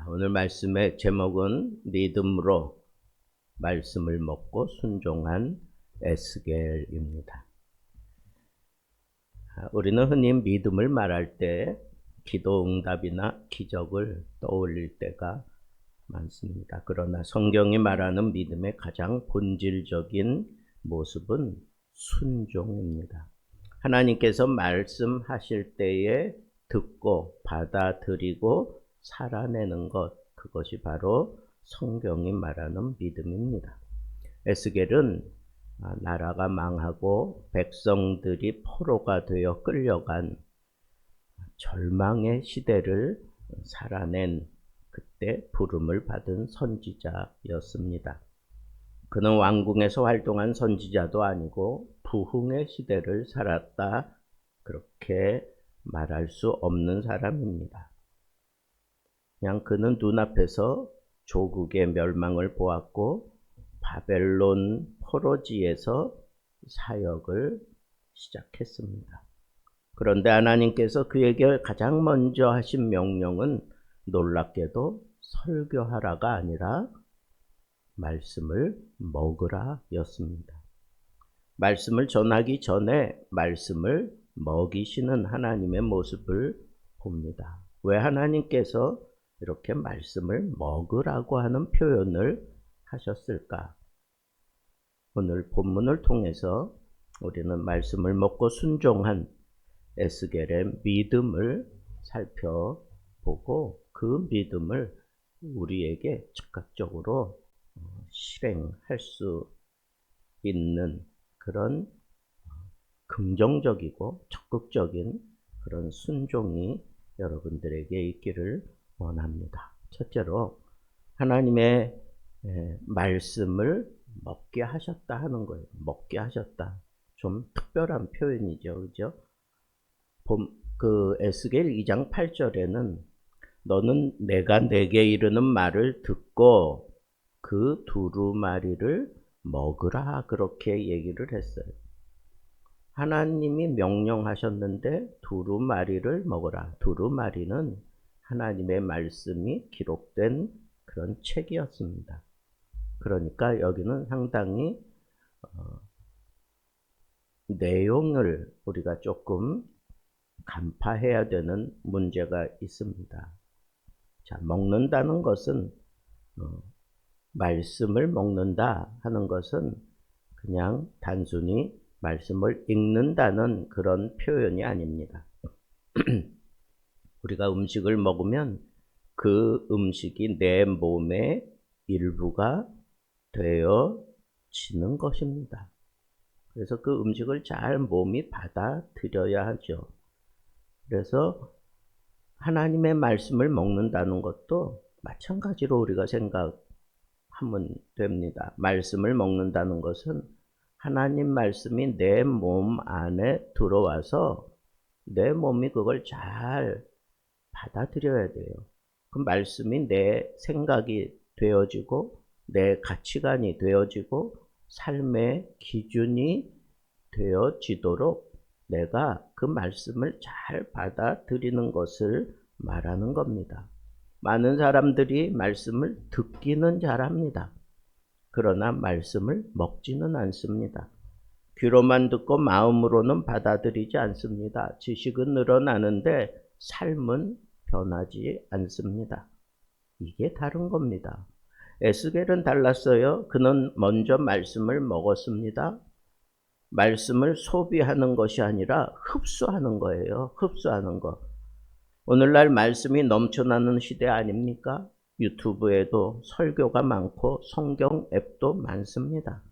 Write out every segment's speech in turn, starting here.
오늘 말씀의 제목은 믿음으로 말씀을 먹고 순종한 에스겔입니다. 우리는 흔히 믿음을 말할 때 기도 응답이나 기적을 떠올릴 때가 많습니다. 그러나 성경이 말하는 믿음의 가장 본질적인 모습은 순종입니다. 하나님께서 말씀하실 때에 듣고 받아들이고 살아내는 것, 그것이 바로 성경이 말하는 믿음입니다. 에스겔은 나라가 망하고 백성들이 포로가 되어 끌려간 절망의 시대를 살아낸 그때 부름을 받은 선지자였습니다. 그는 왕궁에서 활동한 선지자도 아니고 부흥의 시대를 살았다, 그렇게 말할 수 없는 사람입니다. 그냥 그는 눈앞에서 조국의 멸망을 보았고 바벨론 포로지에서 사역을 시작했습니다. 그런데 하나님께서 그에게 가장 먼저 하신 명령은 놀랍게도 설교하라가 아니라 말씀을 먹으라 였습니다. 말씀을 전하기 전에 말씀을 먹이시는 하나님의 모습을 봅니다. 왜 하나님께서 이렇게 말씀을 먹으라고 하는 표현을 하셨을까? 오늘 본문을 통해서 우리는 말씀을 먹고 순종한 에스겔의 믿음을 살펴보고 그 믿음을 우리에게 즉각적으로 실행할 수 있는 그런 긍정적이고 적극적인 그런 순종이 여러분들에게 있기를 원합니다. 첫째로 하나님의 말씀을 먹게 하셨다 하는 거예요. 먹게 하셨다. 좀 특별한 표현이죠. 그죠? 그 에스겔 2장 8절에는 너는 내가 내게 이르는 말을 듣고 그 두루마리를 먹으라, 그렇게 얘기를 했어요. 하나님이 명령하셨는데 두루마리를 먹으라. 두루마리는 하나님의 말씀이 기록된 그런 책이었습니다. 그러니까 여기는 상당히 내용을 우리가 조금 간파해야 되는 문제가 있습니다. 자, 먹는다는 것은 말씀을 먹는다 하는 것은 그냥 단순히 말씀을 읽는다는 그런 표현이 아닙니다. 우리가 음식을 먹으면 그 음식이 내 몸의 일부가 되어지는 것입니다. 그래서 그 음식을 잘 몸이 받아들여야 하죠. 그래서 하나님의 말씀을 먹는다는 것도 마찬가지로 우리가 생각하면 됩니다. 말씀을 먹는다는 것은 하나님 말씀이 내 몸 안에 들어와서 내 몸이 그걸 잘 받아들여야 돼요. 그 말씀이 내 생각이 되어지고 내 가치관이 되어지고 삶의 기준이 되어지도록 내가 그 말씀을 잘 받아들이는 것을 말하는 겁니다. 많은 사람들이 말씀을 듣기는 잘합니다. 그러나 말씀을 먹지는 않습니다. 귀로만 듣고 마음으로는 받아들이지 않습니다. 지식은 늘어나는데 삶은 변하지 않습니다. 이게 다른 겁니다. 에스겔은 달랐어요. 그는 먼저 말씀을 먹었습니다. 말씀을 소비하는 것이 아니라 흡수하는 거예요. 흡수하는 거. 오늘날 말씀이 넘쳐나는 시대 아닙니까? 유튜브에도 설교가 많고 성경 앱도 많습니다.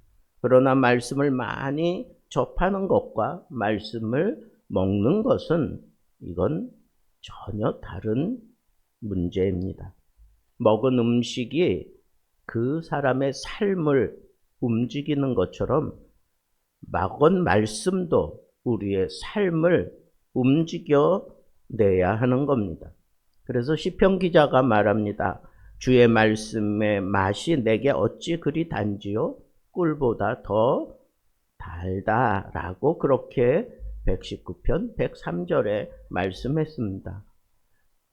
그러나 말씀을 많이 접하는 것과 말씀을 먹는 것은 이건 전혀 다른 문제입니다. 먹은 음식이 그 사람의 삶을 움직이는 것처럼 먹은 말씀도 우리의 삶을 움직여내야 하는 겁니다. 그래서 시편 기자가 말합니다. 주의 말씀의 맛이 내게 어찌 그리 단지요? 꿀보다 더 달다라고 그렇게 119편 103절에 말씀했습니다.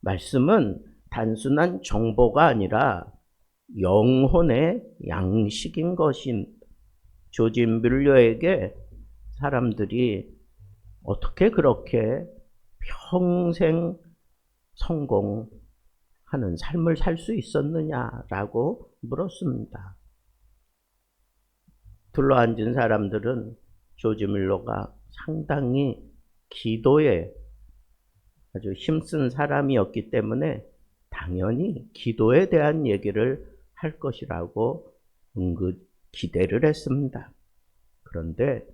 말씀은 단순한 정보가 아니라 영혼의 양식인 것인 조지 뮬러에게 사람들이 어떻게 그렇게 평생 성공하는 삶을 살 수 있었느냐라고 물었습니다. 둘러앉은 사람들은 조지 뮬러가 상당히 기도에 아주 힘쓴 사람이었기 때문에 당연히 기도에 대한 얘기를 할 것이라고 은근 기대를 했습니다. 그런데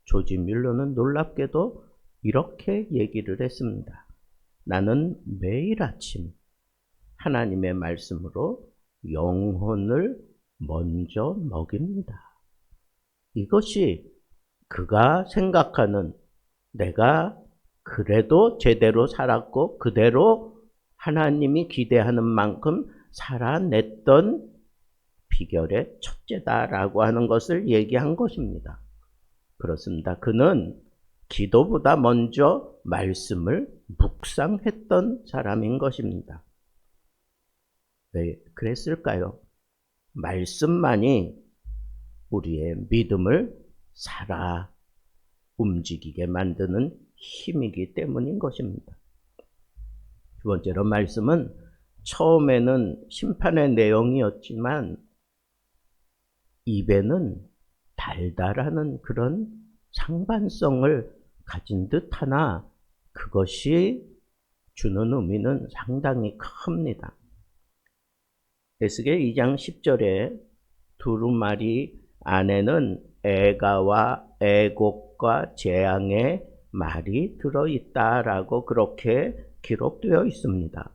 조지 뮬러는 놀랍게도 이렇게 얘기를 했습니다. 나는 매일 아침 하나님의 말씀으로 영혼을 먼저 먹입니다. 이것이 그가 생각하는 내가 그래도 제대로 살았고 그대로 하나님이 기대하는 만큼 살아냈던 비결의 첫째다라고 하는 것을 얘기한 것입니다. 그렇습니다. 그는 기도보다 먼저 말씀을 묵상했던 사람인 것입니다. 왜 그랬을까요? 말씀만이 우리의 믿음을 살아 움직이게 만드는 힘이기 때문인 것입니다. 두 번째로 말씀은 처음에는 심판의 내용이었지만 입에는 달달하는 그런 상반성을 가진 듯하나 그것이 주는 의미는 상당히 큽니다. 에스겔 2장 10절에 두루마리 안에는 애가와 애곡과 재앙의 말이 들어있다라고 그렇게 기록되어 있습니다.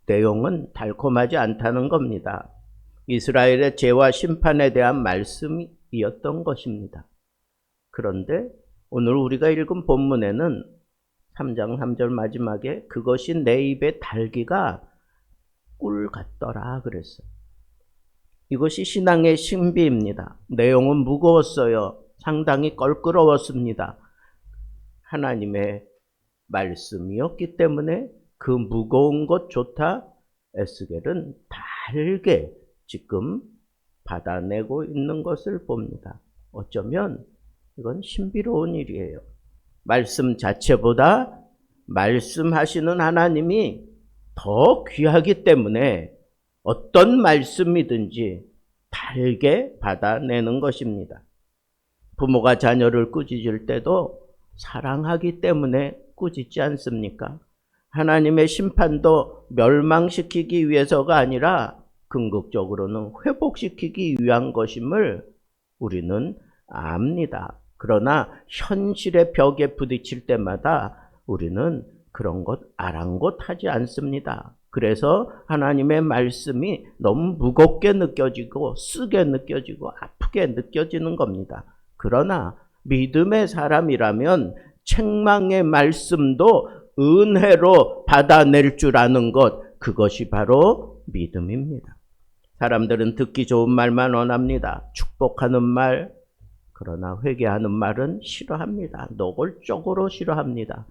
내용은 달콤하지 않다는 겁니다. 이스라엘의 죄와 심판에 대한 말씀이었던 것입니다. 그런데 오늘 우리가 읽은 본문에는 3장 3절 마지막에 그것이 내 입에 달기가 꿀 같더라 그랬어요. 이것이 신앙의 신비입니다. 내용은 무거웠어요. 상당히 껄끄러웠습니다. 하나님의 말씀이었기 때문에 그 무거운 것조차 에스겔은 달게 지금 받아내고 있는 것을 봅니다. 어쩌면 이건 신비로운 일이에요. 말씀 자체보다 말씀하시는 하나님이 더 귀하기 때문에 어떤 말씀이든지 달게 받아내는 것입니다. 부모가 자녀를 꾸짖을 때도 사랑하기 때문에 꾸짖지 않습니까? 하나님의 심판도 멸망시키기 위해서가 아니라 궁극적으로는 회복시키기 위한 것임을 우리는 압니다. 그러나 현실의 벽에 부딪힐 때마다 우리는 그런 것 아랑곳하지 않습니다. 그래서 하나님의 말씀이 너무 무겁게 느껴지고 쓰게 느껴지고 아프게 느껴지는 겁니다. 그러나 믿음의 사람이라면 책망의 말씀도 은혜로 받아낼 줄 아는 것, 그것이 바로 믿음입니다. 사람들은 듣기 좋은 말만 원합니다. 축복하는 말, 그러나 회개하는 말은 싫어합니다. 노골적으로 싫어합니다.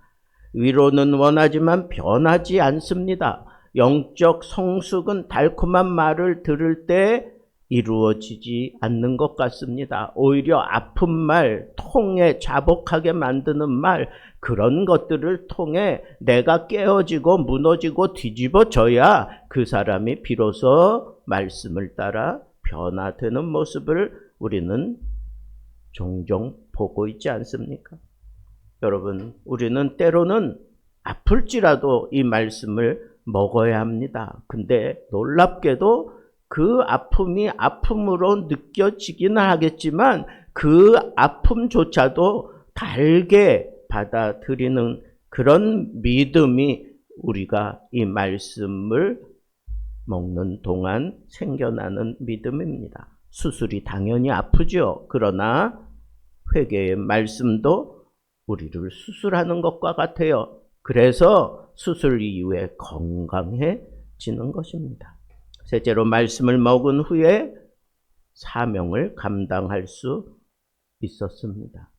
위로는 원하지만 변하지 않습니다. 영적 성숙은 달콤한 말을 들을 때 이루어지지 않는 것 같습니다. 오히려 아픈 말, 통해 자복하게 만드는 말, 그런 것들을 통해 내가 깨어지고 무너지고 뒤집어져야 그 사람이 비로소 말씀을 따라 변화되는 모습을 우리는 종종 보고 있지 않습니까? 여러분, 우리는 때로는 아플지라도 이 말씀을 먹어야 합니다. 근데 놀랍게도 그 아픔이 아픔으로 느껴지기는 하겠지만 그 아픔조차도 달게 받아들이는 그런 믿음이 우리가 이 말씀을 먹는 동안 생겨나는 믿음입니다. 수술이 당연히 아프죠. 그러나 회개의 말씀도 우리를 수술하는 것과 같아요. 그래서 수술 이후에 건강해지는 것입니다. 셋째로 말씀을 먹은 후에 사명을 감당할 수 있었습니다.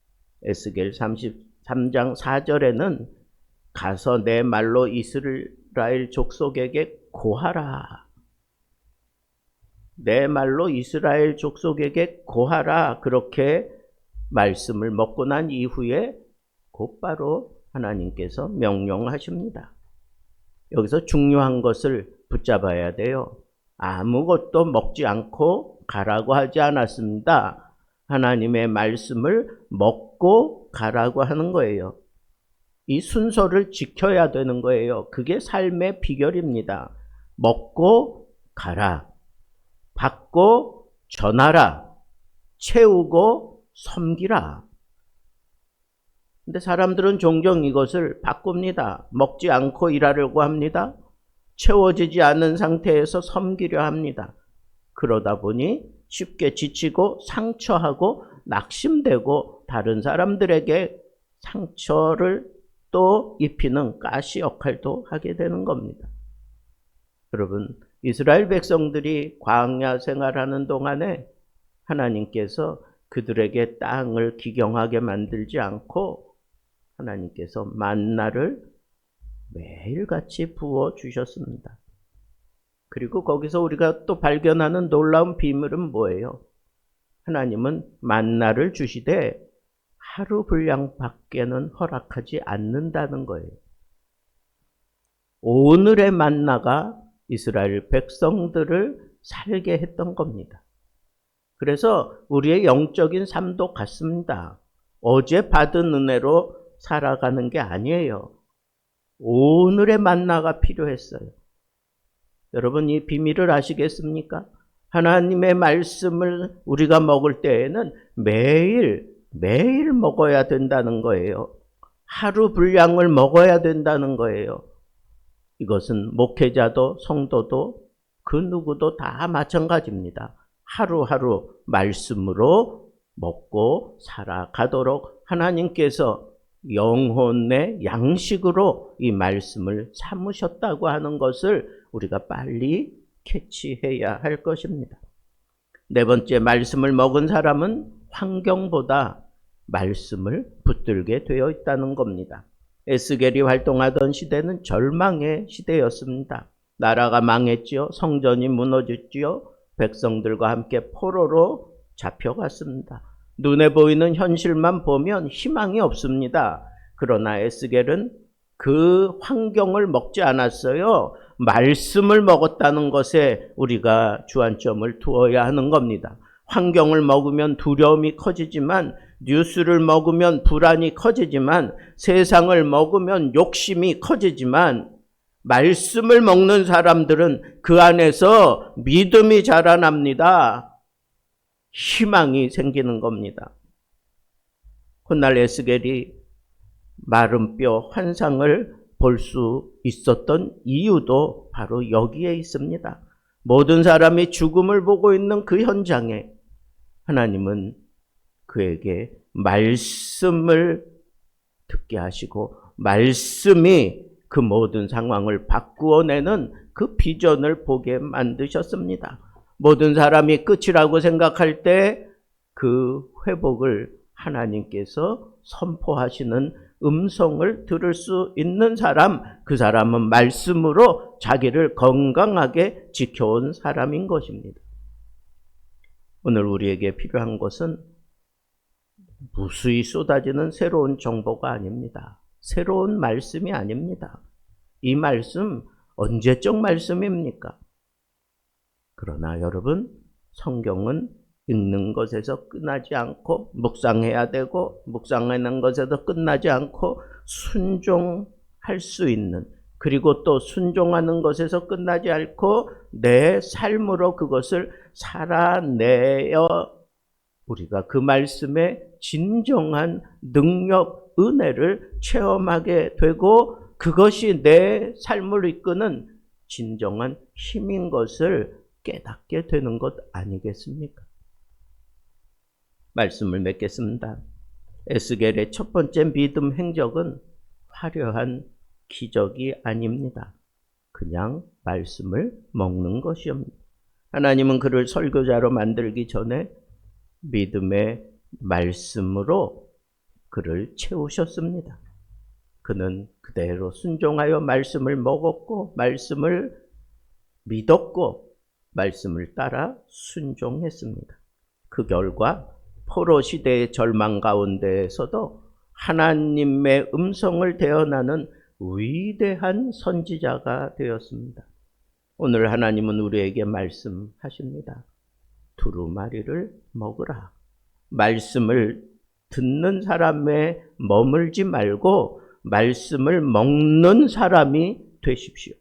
에스겔 33장 4절에는 가서 내 말로 이스라엘 족속에게 고하라. 내 말로 이스라엘 족속에게 고하라. 그렇게 말씀을 먹고 난 이후에 곧바로 하나님께서 명령하십니다. 여기서 중요한 것을 붙잡아야 돼요. 아무것도 먹지 않고 가라고 하지 않았습니다. 하나님의 말씀을 먹고 가라고 하는 거예요. 이 순서를 지켜야 되는 거예요. 그게 삶의 비결입니다. 먹고 가라. 받고 전하라. 채우고 섬기라. 근데 사람들은 종종 이것을 바꿉니다. 먹지 않고 일하려고 합니다. 채워지지 않은 상태에서 섬기려 합니다. 그러다 보니 쉽게 지치고 상처하고 낙심되고 다른 사람들에게 상처를 또 입히는 가시 역할도 하게 되는 겁니다. 여러분, 이스라엘 백성들이 광야 생활하는 동안에 하나님께서 그들에게 땅을 기경하게 만들지 않고 하나님께서 만나를 매일같이 부어 주셨습니다. 그리고 거기서 우리가 또 발견하는 놀라운 비밀은 뭐예요? 하나님은 만나를 주시되 하루 분량밖에는 허락하지 않는다는 거예요. 오늘의 만나가 이스라엘 백성들을 살게 했던 겁니다. 그래서 우리의 영적인 삶도 같습니다. 어제 받은 은혜로 살아가는 게 아니에요. 오늘의 만나가 필요했어요. 여러분, 이 비밀을 아시겠습니까? 하나님의 말씀을 우리가 먹을 때에는 매일 먹어야 된다는 거예요. 하루 분량을 먹어야 된다는 거예요. 이것은 목회자도 성도도 그 누구도 다 마찬가지입니다. 하루하루 말씀으로 먹고 살아가도록 하나님께서 영혼의 양식으로 이 말씀을 삼으셨다고 하는 것을 우리가 빨리 캐치해야 할 것입니다. 네 번째, 말씀을 먹은 사람은 환경보다 말씀을 붙들게 되어 있다는 겁니다. 에스겔이 활동하던 시대는 절망의 시대였습니다. 나라가 망했지요. 성전이 무너졌지요. 백성들과 함께 포로로 잡혀갔습니다. 눈에 보이는 현실만 보면 희망이 없습니다. 그러나 에스겔은 그 환경을 먹지 않았어요. 말씀을 먹었다는 것에 우리가 주안점을 두어야 하는 겁니다. 환경을 먹으면 두려움이 커지지만, 뉴스를 먹으면 불안이 커지지만, 세상을 먹으면 욕심이 커지지만, 말씀을 먹는 사람들은 그 안에서 믿음이 자라납니다. 희망이 생기는 겁니다. 훗날 에스겔이 마른 뼈 환상을 볼 수 있었던 이유도 바로 여기에 있습니다. 모든 사람이 죽음을 보고 있는 그 현장에 하나님은 그에게 말씀을 듣게 하시고 말씀이 그 모든 상황을 바꾸어내는 그 비전을 보게 만드셨습니다. 모든 사람이 끝이라고 생각할 때 그 회복을 하나님께서 선포하시는 음성을 들을 수 있는 사람, 그 사람은 말씀으로 자기를 건강하게 지켜온 사람인 것입니다. 오늘 우리에게 필요한 것은 무수히 쏟아지는 새로운 정보가 아닙니다. 새로운 말씀이 아닙니다. 이 말씀 언제적 말씀입니까? 그러나 여러분, 성경은 읽는 것에서 끝나지 않고 묵상해야 되고, 묵상하는 것에서 끝나지 않고 순종할 수 있는, 그리고 또 순종하는 것에서 끝나지 않고 내 삶으로 그것을 살아내어 우리가 그 말씀의 진정한 능력, 은혜를 체험하게 되고 그것이 내 삶을 이끄는 진정한 힘인 것을 깨닫게 되는 것 아니겠습니까? 말씀을 맺겠습니다. 에스겔의 첫 번째 믿음 행적은 화려한 기적이 아닙니다. 그냥 말씀을 먹는 것이옵니다. 하나님은 그를 설교자로 만들기 전에 믿음의 말씀으로 그를 채우셨습니다. 그는 그대로 순종하여 말씀을 먹었고 말씀을 믿었고 말씀을 따라 순종했습니다. 그 결과 포로 시대의 절망 가운데에서도 하나님의 음성을 대언하는 위대한 선지자가 되었습니다. 오늘 하나님은 우리에게 말씀하십니다. 두루마리를 먹으라. 말씀을 듣는 사람에 머물지 말고 말씀을 먹는 사람이 되십시오.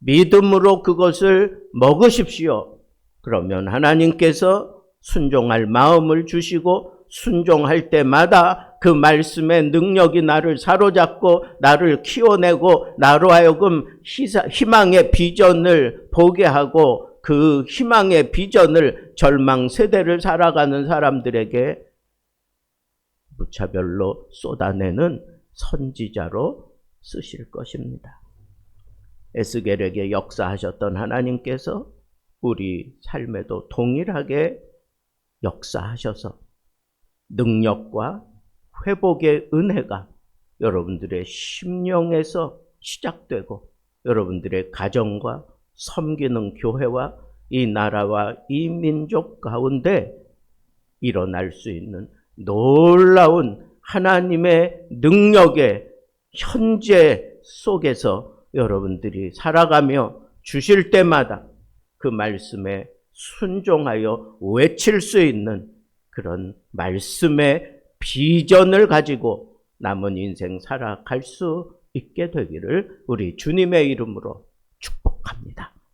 믿음으로 그것을 먹으십시오. 그러면 하나님께서 순종할 마음을 주시고 순종할 때마다 그 말씀의 능력이 나를 사로잡고 나를 키워내고 나로 하여금 희망의 비전을 보게 하고 그 희망의 비전을 절망 세대를 살아가는 사람들에게 무차별로 쏟아내는 선지자로 쓰실 것입니다. 에스겔에게 역사하셨던 하나님께서 우리 삶에도 동일하게 역사하셔서 능력과 회복의 은혜가 여러분들의 심령에서 시작되고 여러분들의 가정과 섬기는 교회와 이 나라와 이 민족 가운데 일어날 수 있는 놀라운 하나님의 능력의 현재 속에서 여러분들이 살아가며 주실 때마다 그 말씀에 순종하여 외칠 수 있는 그런 말씀의 비전을 가지고 남은 인생 살아갈 수 있게 되기를 우리 주님의 이름으로 축복합니다.